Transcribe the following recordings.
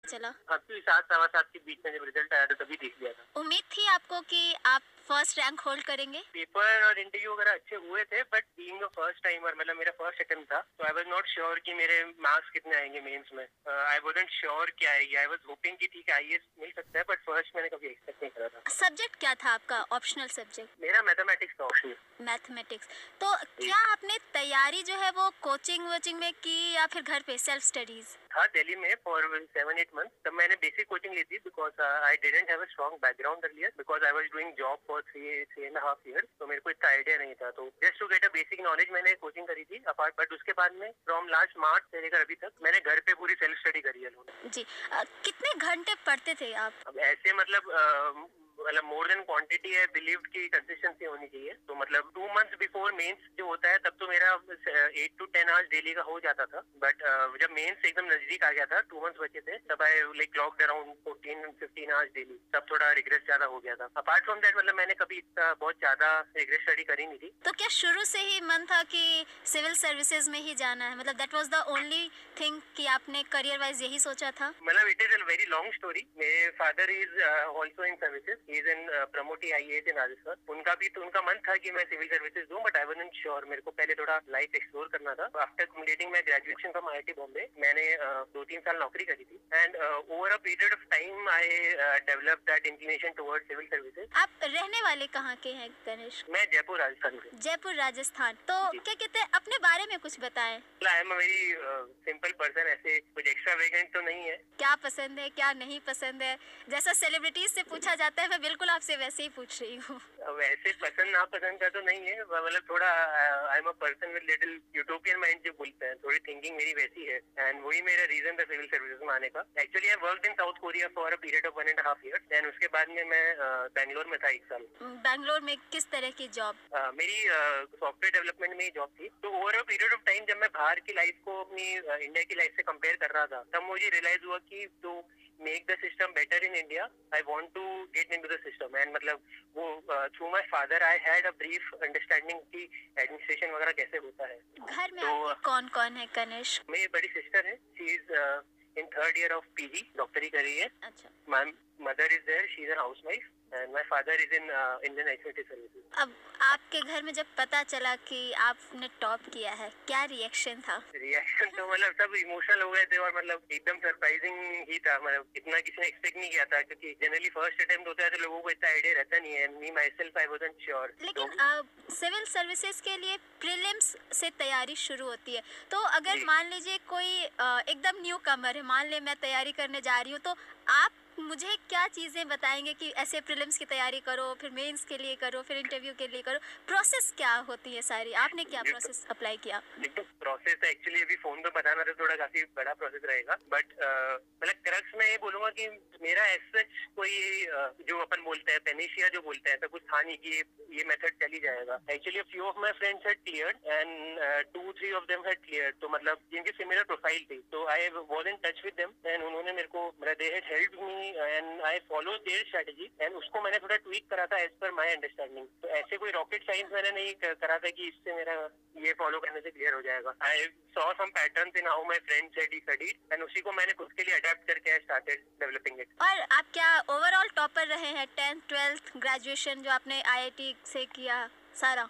चला। अभी 7 सवा 7 के बीच में जब रिजल्ट आया था तभी देख लिया था। उम्मीद थी आपको कि आप फर्स्ट रैंक होल्ड करेंगे? पेपर और इंटरव्यू वगैरह अच्छे हुए थे, but being a first timer, मतलब मेरा फर्स्ट अटेम्प्ट था, तो आई वाज नॉट श्योर कि मेरे मार्क्स कितने आएंगे मेंस में। आई वाजंट श्योर क्या आएगी। आई वाज होपिंग कि ठीक है आईएएस मिल सकता है, बट फर्स्ट मैंने कभी एक्सपेक्ट नहीं करा था। सब्जेक्ट क्या था आपका ऑप्शनल सब्जेक्ट? मेरा मैथमेटिक्स था ऑप्शनल। मैथमेटिक्स। तो क्या आपने तैयारी जो है वो कोचिंग वोचिंग में की या फिर घर पे सेल्फ स्टडीज? था दिल्ली में फॉर 7-8 मंथ। तब मैंने बेसिक कोचिंग ली थी because I didn't have a strong background earlier, because I was doing job for 3.5 years, तो मेरे को इतना आइडिया नहीं था। तो just to get a basic knowledge मैंने कोचिंग करी थी अपार्ट, बट उसके बाद में फ्रॉम लास्ट मार्च से लेकर अभी तक मैंने घर पे पूरी सेल्फ स्टडी करी है। जी। कितने घंटे पढ़ते थे आप? अब ऐसे मतलब मोर देन क्वांटिटी है, बिलीव की कंसिस्टेंसी होनी चाहिए। तो मतलब 2 months बिफोर मेंस जो होता है तब तो मेरा 8 to 10 आवर्स डेली का हो जाता था, बट जब मेंस एकदम नजदीक आ गया था, 2 months बचे थे, तब I like clogged around 14-15 hours daily. तब थोड़ा रिग्रेस ज्यादा हो गया था। अपार्ट फ्रॉम दैट मतलब मैंने कभी इतना बहुत ज्यादा रिग्रेस स्टडी करी नहीं थी। तो क्या शुरू से ही मन था कि सिविल सर्विसेज में ही जाना है? मतलब that was the only thing कि आपने करियर वाइज यही सोचा था? मतलब it is a very long story. मेरे father is also in services, he is in promotee IAS in Rajasthan. उनका मन था कि मैं सिविल सर्विसेज दूं, बट आई वाजंट श्योर। मेरे को पहले थोड़ा लाइफ एक्सप्लोर करना था। After completing my graduation from IIT Bombay, मैंने 2-3 साल नौकरी करी थी, and over a period of time I develop that inclination towards civil services. आप रहने वाले कहाँ के हैं गणेश? मैं जयपुर राजस्थान से। जयपुर राजस्थान। तो क्या कहते हैं, अपने बारे में कुछ बताएं। I am a very simple person, ऐसे कुछ एक्स्ट्रा वेकेंट तो नहीं है। क्या पसंद है, क्या नहीं पसंद है? जैसा सेलिब्रिटीज से पूछा जाता है, मैं बिल्कुल आपसे वैसे ही पूछ रही हूँ। वैसे पसंद नापसंद का तो नहीं है, मतलब थोड़ा I am a person with little utopian mind जो बोलते हैं, थोड़ी थिंकिंग मेरी वैसी है, एंड वही मेरा रीजन था सिविल सर्विसेज में आने का। Actually I worked in South Korea for a period of 1.5 years, then उसके बाद में मैं बैंगलोर में था 1 साल। बैंगलोर में किस तरह की जॉब? मेरी सॉफ्टवेयर डेवलपमेंट में ही जॉब थी। तो over a period of time जब मैं बाहर की लाइफ को अपनी इंडिया की लाइफ से कंपेयर कर रहा था, तब मुझे रियलाइज हुआ कि to make the system better in India, I want to get into the system. And मतलब वो through my father I had a brief understanding की एडमिनिस्ट्रेशन वगैरह कैसे होता है। घर में तो आपके कौन कौन है गणेश? मेरी बड़ी सिस्टर है, she is in 3rd year of PG, डॉक्टरी कर रही है। अच्छा। My mother is there, she is an housewife, and my father is in Indian ex military services. अब आपके घर में जब पता चला कि आपने टॉप किया है, क्या रिएक्शन था? रिएक्शन तो मतलब सब इमोशनल हो गए थे, और मतलब एकदम सरप्राइजिंग ही था। मतलब इतना किसी ने एक्सपेक्ट नहीं किया था, क्योंकि जनरली फर्स्ट अटेम्प्ट होता है तो लोगों को इतना आइडिया रहता नहीं है। Me myself I wasn't sure. लेकिन सिविल सर्विसेज के लिए प्रीलिम्स से तैयारी शुरू होती है। तो अगर जी। मान लीजिए कोई एकदम न्यू कमर है, मान ले मैं तैयारी करने जा रही हूँ, तो आप मुझे क्या चीज़ें बताएंगे कि ऐसे प्रीलिम्स की तैयारी करो, फिर मेंस के लिए करो, फिर इंटरव्यू के लिए करो? प्रोसेस क्या होती है सारी? आपने क्या प्रोसेस अप्लाई किया? देखो प्रोसेस एक्चुअली अभी फोन पे बताना तो थोड़ा काफी बड़ा प्रोसेस रहेगा, बट मतलब क्रक्स में ये बोलूंगा कि मेरा ऐसा कोई जो अपन बोलते हैं पेनिशिया जो बोलते हैं, ऐसा कुछ था नहीं कि ये मेथड चली जाएगा। Actually few of my friends had cleared, and 2-3 of them had cleared. तो मतलब जिनकी सिमिलर प्रोफाइल थी, तो I was in touch with them, and उन्होंने मेरे को, they had helped me and I follow their strategy, and उसको मैंने थोड़ा ट्वीक करा था एज पर माय अंडरस्टैंडिंग। तो ऐसे कोई रॉकेट साइंस मैंने नहीं करा था कि इससे मेरा ये फॉलो करने से क्लियर हो जाएगा। I saw some patterns in how my friends had studied, and उसी को मैंने खुद के लिए अडैप्ट करके आई स्टार्टेड डेवलपिंग इट। और आप क्या ओवरऑल टॉपर रहे हैं? 10th 12th ग्रेजुएशन जो आपने आईआईटी से किया सारा?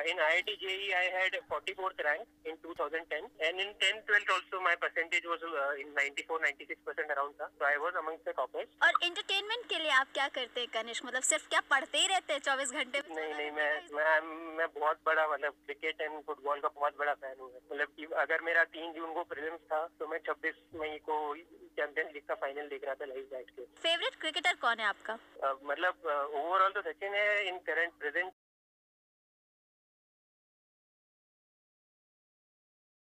In IIT JEE, I had 44th rank in 2010, and in 10th 12th also my percentage was in 94-96% around था, so I was amongst the toppers. और एंटरटेनमेंट के लिए आप क्या करते हैं गणेश? मतलब सिर्फ क्या पढ़ते ही रहते हैं 24 घंटे में? नहीं, मैं बहुत बड़ा, मतलब क्रिकेट एंड फुटबॉल का बहुत बड़ा फैन हूँ। मतलब कि अगर मेरा 3 जून को प्रीलिम्स था, तो मैं 26 मई को चैंपियंस लीग का फाइनल देख रहा था लाइव बैठ के। फेवरेट क्रिकेटर कौन है आपका? मतलब ओवरऑल तो सचिन है, इन करंट प्रेजेंट